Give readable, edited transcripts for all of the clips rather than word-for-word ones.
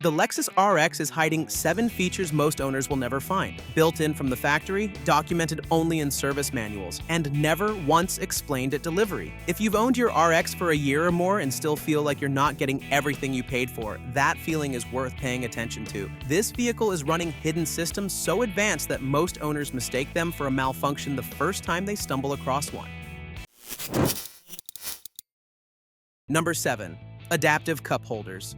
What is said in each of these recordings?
The Lexus RX is hiding 7 features most owners will never find, built in from the factory, documented only in service manuals, and never once explained at delivery. If you've owned your RX for a year or more and still feel like you're not getting everything you paid for, that feeling is worth paying attention to. This vehicle is running hidden systems so advanced that most owners mistake them for a malfunction the first time they stumble across one. Number 7. Adaptive cup holders.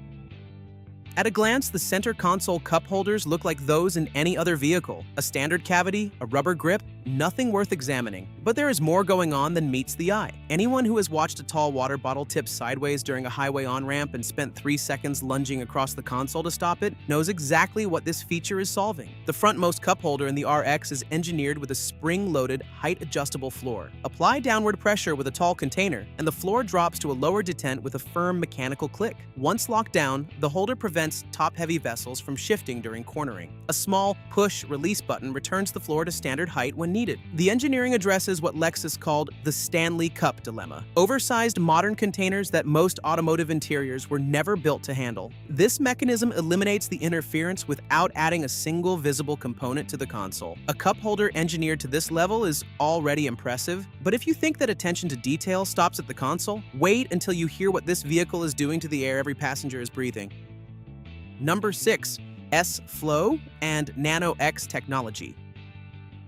At a glance, the center console cup holders look like those in any other vehicle. A standard cavity, a rubber grip, nothing worth examining. But there is more going on than meets the eye. Anyone who has watched a tall water bottle tip sideways during a highway on-ramp and spent 3 seconds lunging across the console to stop it knows exactly what this feature is solving. The frontmost cup holder in the RX is engineered with a spring-loaded, height-adjustable floor. Apply downward pressure with a tall container, and the floor drops to a lower detent with a firm mechanical click. Once locked down, the holder prevents top-heavy vessels from shifting during cornering. A small push-release button returns the floor to standard height when needed. The engineering addresses what Lexus called the Stanley Cup dilemma, oversized modern containers that most automotive interiors were never built to handle. This mechanism eliminates the interference without adding a single visible component to the console. A cup holder engineered to this level is already impressive, but if you think that attention to detail stops at the console, wait until you hear what this vehicle is doing to the air every passenger is breathing. Number 6. S-Flow and Nano X technology.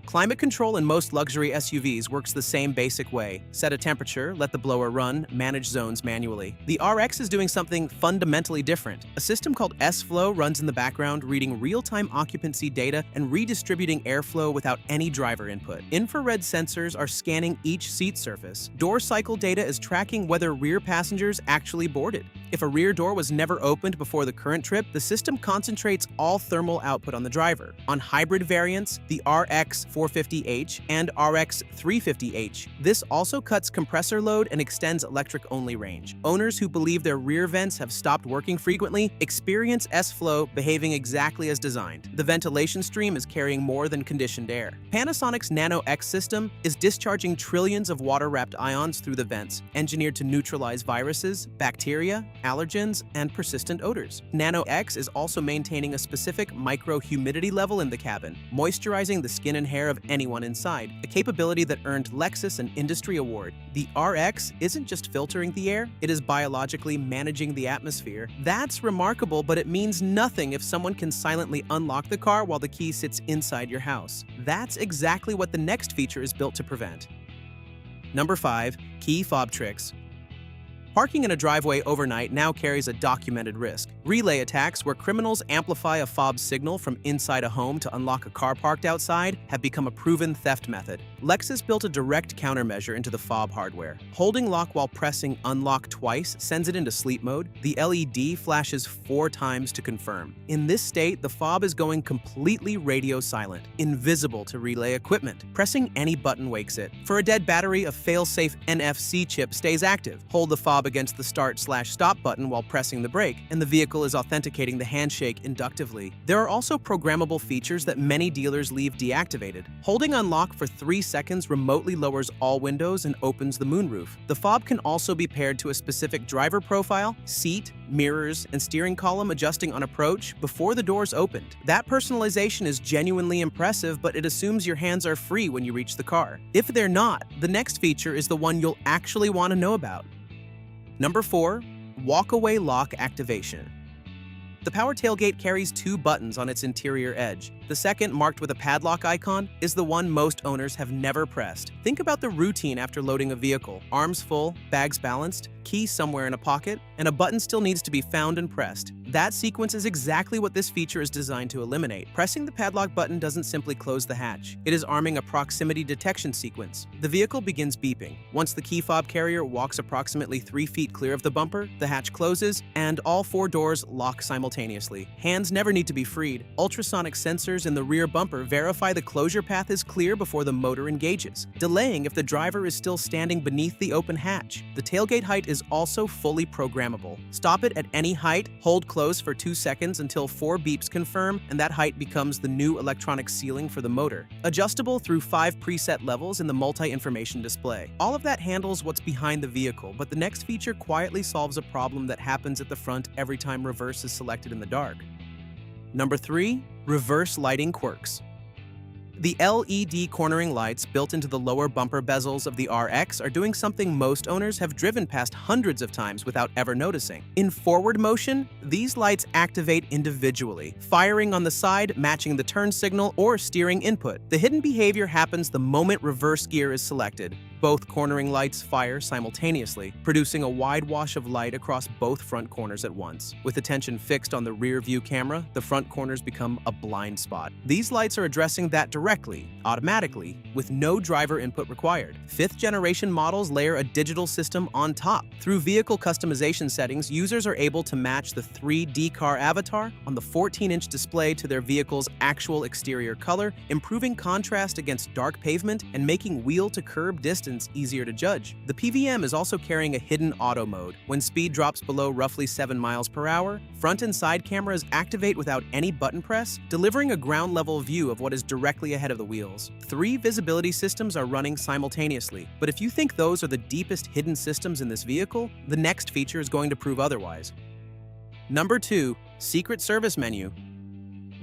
Climate control in most luxury SUVs works the same basic way. Set a temperature, let the blower run, manage zones manually. The RX is doing something fundamentally different. A system called S-Flow runs in the background, reading real-time occupancy data and redistributing airflow without any driver input. Infrared sensors are scanning each seat surface. Door cycle data is tracking whether rear passengers actually boarded. If a rear door was never opened before the current trip, the system concentrates all thermal output on the driver. On hybrid variants, the RX 450h and RX 350h, this also cuts compressor load and extends electric-only range. Owners who believe their rear vents have stopped working frequently experience S-Flow behaving exactly as designed. The ventilation stream is carrying more than conditioned air. Panasonic's Nano X system is discharging trillions of water-wrapped ions through the vents, engineered to neutralize viruses, bacteria, allergens, and persistent odors. Nano X is also maintaining a specific micro-humidity level in the cabin, moisturizing the skin and hair of anyone inside, a capability that earned Lexus an industry award. The RX isn't just filtering the air, it is biologically managing the atmosphere. That's remarkable, but it means nothing if someone can silently unlock the car while the key sits inside your house. That's exactly what the next feature is built to prevent. Number 5. Key fob tricks. Parking in a driveway overnight now carries a documented risk. Relay attacks, where criminals amplify a fob signal from inside a home to unlock a car parked outside, have become a proven theft method. Lexus built a direct countermeasure into the fob hardware. Holding lock while pressing unlock twice sends it into sleep mode. The LED flashes 4 times to confirm. In this state, the fob is going completely radio silent, invisible to relay equipment. Pressing any button wakes it. For a dead battery, a fail-safe NFC chip stays active. Hold the fob against the start/stop button while pressing the brake, and the vehicle is authenticating the handshake inductively. There are also programmable features that many dealers leave deactivated. Holding unlock for 3 seconds remotely lowers all windows and opens the moonroof. The fob can also be paired to a specific driver profile, seat, mirrors, and steering column, adjusting on approach before the doors opened. That personalization is genuinely impressive, but it assumes your hands are free when you reach the car. If they're not, the next feature is the one you'll actually want to know about. Number 4. Walk-away lock activation. The power tailgate carries 2 buttons on its interior edge. The second, marked with a padlock icon, is the one most owners have never pressed. Think about the routine after loading a vehicle. Arms full, bags balanced, key somewhere in a pocket, and a button still needs to be found and pressed. That sequence is exactly what this feature is designed to eliminate. Pressing the padlock button doesn't simply close the hatch. It is arming a proximity detection sequence. The vehicle begins beeping. Once the key fob carrier walks approximately 3 feet clear of the bumper, the hatch closes, and all 4 doors lock simultaneously. Hands never need to be freed. Ultrasonic sensors in the rear bumper verify the closure path is clear before the motor engages, delaying if the driver is still standing beneath the open hatch. The tailgate height is also fully programmable. Stop it at any height, hold close close for 2 seconds until 4 beeps confirm, and that height becomes the new electronic ceiling for the motor. Adjustable through 5 preset levels in the multi-information display. All of that handles what's behind the vehicle, but the next feature quietly solves a problem that happens at the front every time reverse is selected in the dark. Number 3. Reverse lighting quirks. The LED cornering lights built into the lower bumper bezels of the RX are doing something most owners have driven past hundreds of times without ever noticing. In forward motion, these lights activate individually, firing on the side, matching the turn signal, or steering input. The hidden behavior happens the moment reverse gear is selected. Both cornering lights fire simultaneously, producing a wide wash of light across both front corners at once. With attention fixed on the rear view camera, the front corners become a blind spot. These lights are addressing that directly, automatically, with no driver input required. 5th generation models layer a digital system on top. Through vehicle customization settings, users are able to match the 3D car avatar on the 14-inch display to their vehicle's actual exterior color, improving contrast against dark pavement and making wheel-to-curb distance easier to judge. The PVM is also carrying a hidden auto mode. When speed drops below roughly 7 miles per hour, front and side cameras activate without any button press, delivering a ground-level view of what is directly ahead of the wheels. 3 visibility systems are running simultaneously, but if you think those are the deepest hidden systems in this vehicle, the next feature is going to prove otherwise. Number 2. Secret service menu.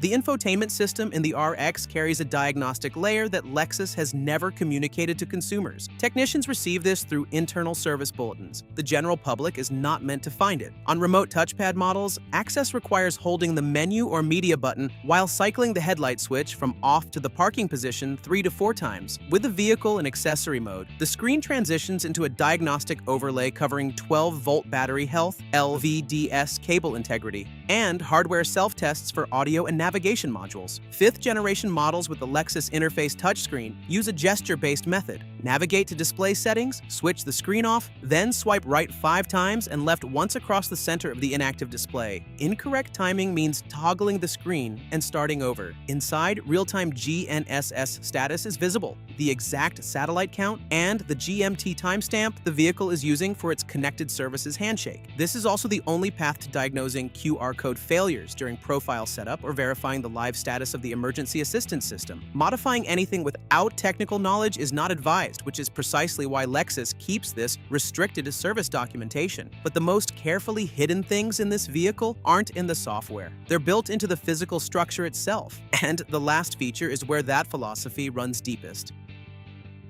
The infotainment system in the RX carries a diagnostic layer that Lexus has never communicated to consumers. Technicians receive this through internal service bulletins. The general public is not meant to find it. On remote touchpad models, access requires holding the menu or media button while cycling the headlight switch from off to the parking position 3 to 4 times. With the vehicle and accessory mode, the screen transitions into a diagnostic overlay covering 12-volt battery health, LVDS cable integrity, and hardware self-tests for audio and navigation modules. 5th generation models with the Lexus interface touchscreen use a gesture-based method. Navigate to display settings, switch the screen off, then swipe right 5 times and left once across the center of the inactive display. Incorrect timing means toggling the screen and starting over. Inside, real-time GNSS status is visible, the exact satellite count, and the GMT timestamp the vehicle is using for its connected services handshake. This is also the only path to diagnosing QR code failures during profile setup or verifying the live status of the emergency assistance system. Modifying anything without technical knowledge is not advised, which is precisely why Lexus keeps this restricted to service documentation. But the most carefully hidden things in this vehicle aren't in the software. They're built into the physical structure itself. And the last feature is where that philosophy runs deepest.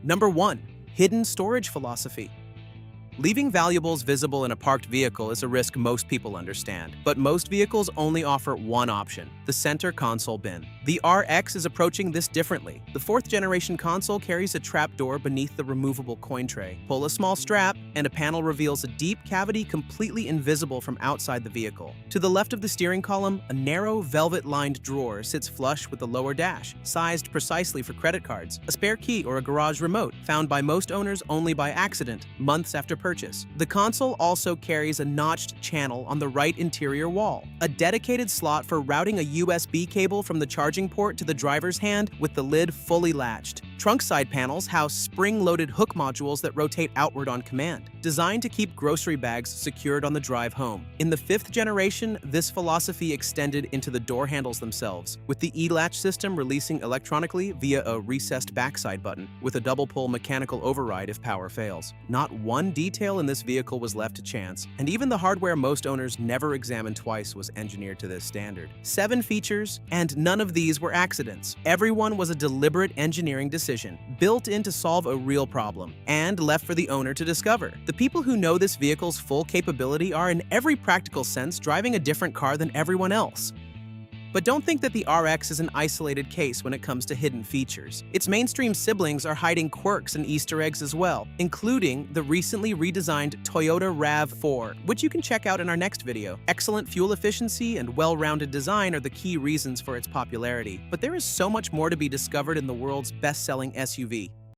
Number 1. Hidden storage philosophy. Leaving valuables visible in a parked vehicle is a risk most people understand, but most vehicles only offer one option: the center console bin. The RX is approaching this differently. The 4th generation console carries a trapdoor beneath the removable coin tray. Pull a small strap, and a panel reveals a deep cavity completely invisible from outside the vehicle. To the left of the steering column, a narrow, velvet-lined drawer sits flush with the lower dash, sized precisely for credit cards, a spare key, or a garage remote, found by most owners only by accident, months after purchase. The console also carries a notched channel on the right interior wall, a dedicated slot for routing a USB cable from the charging port to the driver's hand with the lid fully latched. Trunk side panels house spring-loaded hook modules that rotate outward on command, designed to keep grocery bags secured on the drive home. In the 5th generation, this philosophy extended into the door handles themselves, with the E-latch system releasing electronically via a recessed backside button, with a double-pull mechanical override if power fails. Not one detail in this vehicle was left to chance, and even the hardware most owners never examine twice was engineered to this standard. 7 features, and none of these were accidents. Everyone was a deliberate engineering decision, built in to solve a real problem, and left for the owner to discover. The people who know this vehicle's full capability are, in every practical sense, driving a different car than everyone else. But don't think that the RX is an isolated case when it comes to hidden features. Its mainstream siblings are hiding quirks and Easter eggs as well, including the recently redesigned Toyota RAV4, which you can check out in our next video. Excellent fuel efficiency and well-rounded design are the key reasons for its popularity, but there is so much more to be discovered in the world's best-selling SUV.